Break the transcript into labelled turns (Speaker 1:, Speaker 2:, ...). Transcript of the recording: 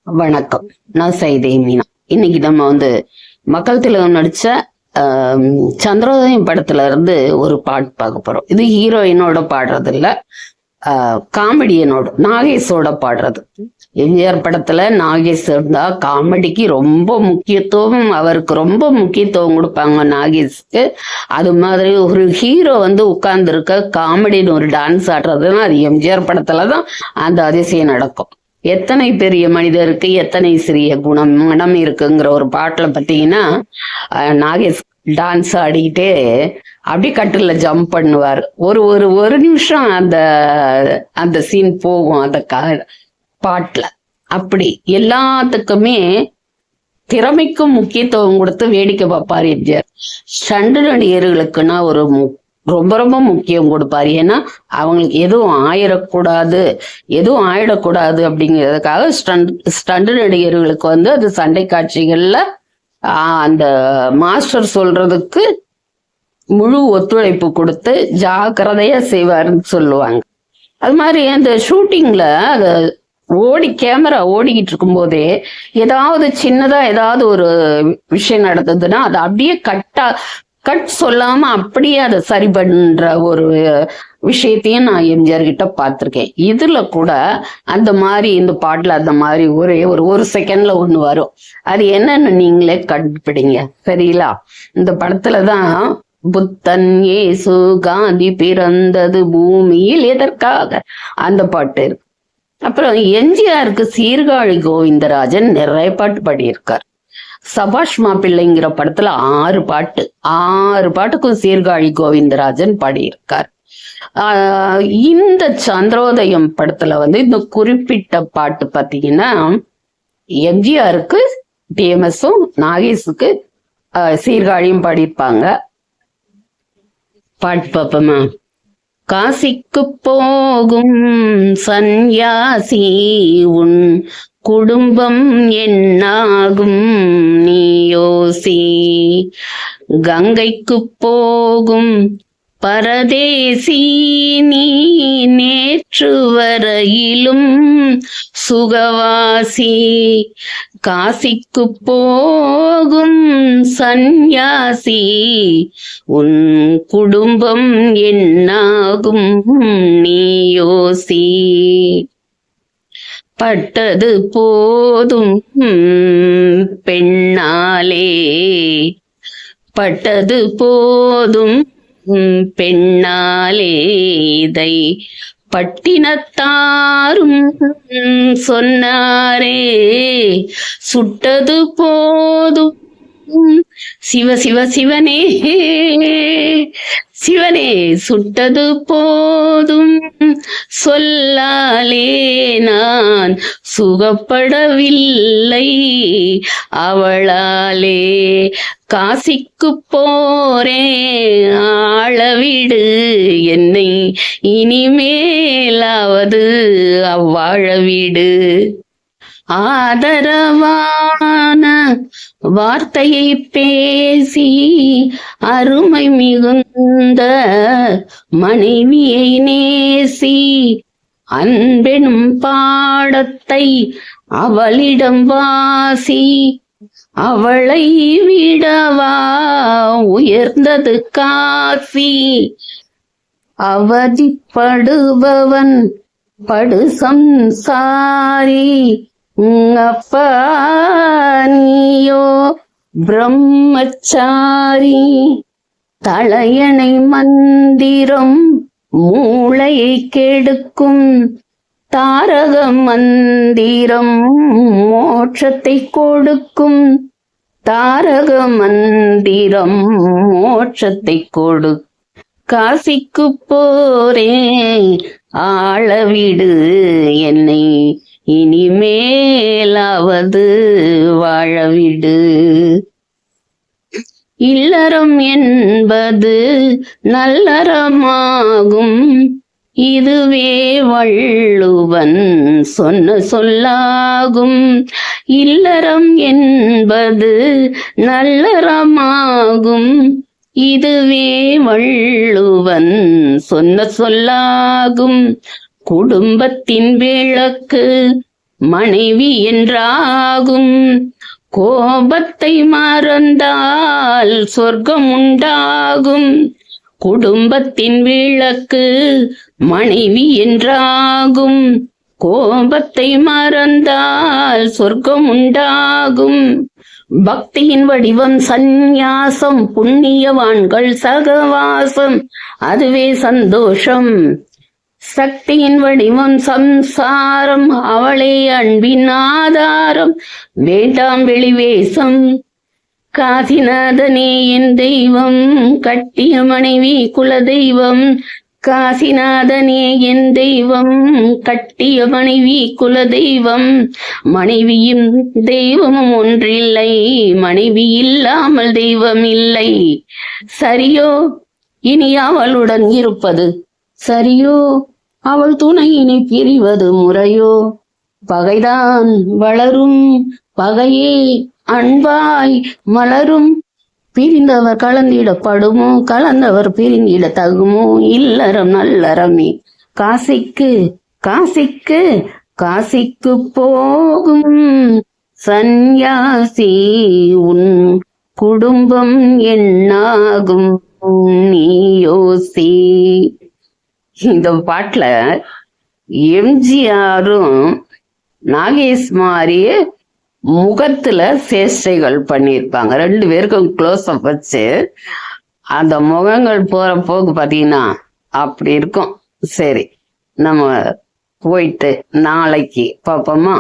Speaker 1: வணக்கம். நான் சைதே மீனா. இன்னைக்கு நம்ம மக்கள் திலகம் நடிச்ச சந்திரோதயம் படத்துல இருந்து ஒரு பாட்டு பார்க்க போறோம். இது ஹீரோயினோட பாடுறது இல்ல, காமெடியனோட நாகேஷோட பாடுறது. எம்ஜிஆர் படத்துல நாகேஷ் இருந்தா காமெடிக்கு ரொம்ப முக்கியத்துவம், அவருக்கு ரொம்ப முக்கியத்துவம் கொடுப்பாங்க நாகேஷ்க்கு. அது மாதிரி ஒரு ஹீரோ உட்கார்ந்து இருக்க காமெடின்னு ஒரு டான்ஸ் ஆடுறதுன்னா அது எம்ஜிஆர் படத்துலதான் அந்த அதிசயம் நடக்கும். எத்தனை பெரிய மனிதருக்கு எத்தனை சிறிய மனம் இருக்குங்கிற ஒரு பாட்டுல பாத்தீங்கன்னா நாகேஷ் டான்ஸ் ஆடிக்கிட்டே அப்படி கட்டில ஜம்ப் பண்ணுவார். ஒரு ஒரு ஒரு நிமிஷம் அந்த அந்த சீன் போகும் அந்த பாட்டுல. அப்படி எல்லாத்துக்குமே திறமைக்கும் முக்கியத்துவம் கொடுத்து வேடிக்கை பார்ப்பார் எம்ஜிஆர். ஸ்டண்ட் நடிகர்களுக்குன்னா ரொம்ப ரொம்ப முக்கியம் கொடுப்பாரு. ஏன்னா அவங்களுக்கு எதுவும் ஆயிடக்கூடாது அப்படிங்கிறதுக்காக ஸ்டண்ட் நடிகர்களுக்கு அது சண்டை காட்சிகள்ல அந்த மாஸ்டர் சொல்றதுக்கு முழு ஒத்துழைப்பு கொடுத்து ஜாக்கிரதையா செய்வாருன்னு சொல்லுவாங்க. அது மாதிரி அந்த ஷூட்டிங்ல அது கேமரா ஓடிக்கிட்டு இருக்கும் போதே ஏதாவது சின்னதா ஏதாவது ஒரு விஷயம் நடந்ததுன்னா அது அப்படியே கட் சொல்லாம அப்படியே அதை சரி பண்ற ஒரு விஷயத்தையும் நான் எம்ஜிஆர் கிட்ட பார்த்திருக்கேன். இதுல கூட அந்த மாதிரி இந்த பாட்டுல அந்த மாதிரி ஒரு செகண்ட்ல ஒண்ணு வரும். அது என்னன்னு நீங்களே கண்டுபிடிங்க, சரிங்களா? இந்த படத்துலதான் புத்தன் ஏசு காந்தி பிறந்தது பூமியில் எதற்காக அந்த பாட்டு இருக்கு. அப்புறம் எம்ஜிஆருக்கு சீர்காழி கோவிந்தராஜன் நிறைய பாட்டு பாடியிருக்கார். சபாஷ் மாப்பிள்ளைங்கிற படத்துல 6 பாட்டுக்கும் சீர்காழி கோவிந்தராஜன் பாடியிருக்கார். இந்த சந்திரோதயம் படத்துல இந்த குறிப்பிட்ட பாட்டு பாத்தீங்கன்னா எம்ஜிஆருக்கு டிஎம்எஸும் நாகேஷுக்கு சீர்காழியும் பாடியிருப்பாங்க. பாட்டு பாப்போமா? காசிக்கு போகும் சந்நியாசி உன் குடும்பம் என்னாகும் நீ யோசி. கங்கைக்கு போகும் பரதேசி நீ நேற்று வரையிலும் சுகவாசி. காசிக்கு போகும் சந்நியாசி உன் குடும்பம் என்னாகும் நீ யோசி. பட்டது போதும் பெண்ணாலே, பட்டது போதும் பெண்ணாலே இதை பட்டினத்தாரும் சொன்னாரே. சுட்டது போதும் சிவ சிவ சிவனே சிவனே, சுட்டது போதும் சொல்லாலே நான் சுகப்படவில்லை அவளாலே. காசிக்கு போரே ஆளவிடு என்னை இனிமேலாவது அவ்வாழவிடு. ஆதரவான வார்த்தையை பேசி அருமை மிகுந்த மனைவியை நேசி. அன்பெனும் பாடத்தை அவளிடம் வாசி. அவளை விடவா உயர்ந்தது காசி. அவதிப்படுபவன் படு சம்சாரி. அப்பா நீயோ பிரம்மச்சாரி. தலையணை மந்திரம் மூளையை கெடுக்கும். தாரக மந்திரம் மோட்சத்தை கொடுக்கும். தாரக மந்திரம் மோட்சத்தை கொடு. காசிக்கு போறேன் ஆளவிடு என்னை இனிமேலாவது வாழவிடு. இல்லறம் என்பது நல்லறமாகும், இதுவே வள்ளுவன் சொன்ன சொல்லாகும். இல்லறம் என்பது நல்லறமாகும், இதுவே வள்ளுவன் சொன்ன சொல்லாகும். குடும்பத்தின் விளக்கு மனைவி என்றாகும். கோபத்தை மறந்தால் சொர்க்கம் உண்டாகும். குடும்பத்தின் விளக்கு மனைவி என்றாகும். கோபத்தை மறந்தால் சொர்க்கம் உண்டாகும். பக்தியின் வடிவம் சந்நியாசம், புண்ணியவான்கள் சகவாசம், அதுவே சந்தோஷம். சக்தியின் வடிவம் சம்சாரம், அவளே அன்பின் ஆதாரம், வேண்டாம் வெளிவேசம். காசிநாதனே என் தெய்வம், கட்டிய மனைவி குலதெய்வம். காசிநாதனே என் தெய்வம், கட்டிய மனைவி குலதெய்வம். மனைவியும் தெய்வமும் ஒன்றில்லை, மனைவி இல்லாமல் தெய்வம் இல்லை. சரியோ இனி அவளுடன் இருப்பது, சரியோ அவள் துணையினை பிரிவது முறையோ? பகைதான் வளரும், பகையே அன்பாய் மலரும். பிரிந்தவர் கலந்திடப்படுமோ, கலந்தவர் பிரிந்திட தகுமோ? இல்லறம் நல்லறமே காசிக்கு காசிக்கு காசிக்கு போகும் சந்நியாசி, உன் குடும்பம் என்னாகும் நீ யோசி. இந்த பாட்டுல எம்ஜிஆரும் நாகேஷ் மாதிரியே முகத்துல சேஷ்டைகள் பண்ணியிருப்பாங்க. 2 பேருக்கும் க்ளோஸ் அப் வச்சு அந்த முகங்கள் போற போக்கு பாத்தீங்கன்னா அப்படி இருக்கும். சரி, நம்ம போயிட்டு நாளைக்கு பார்ப்போமா?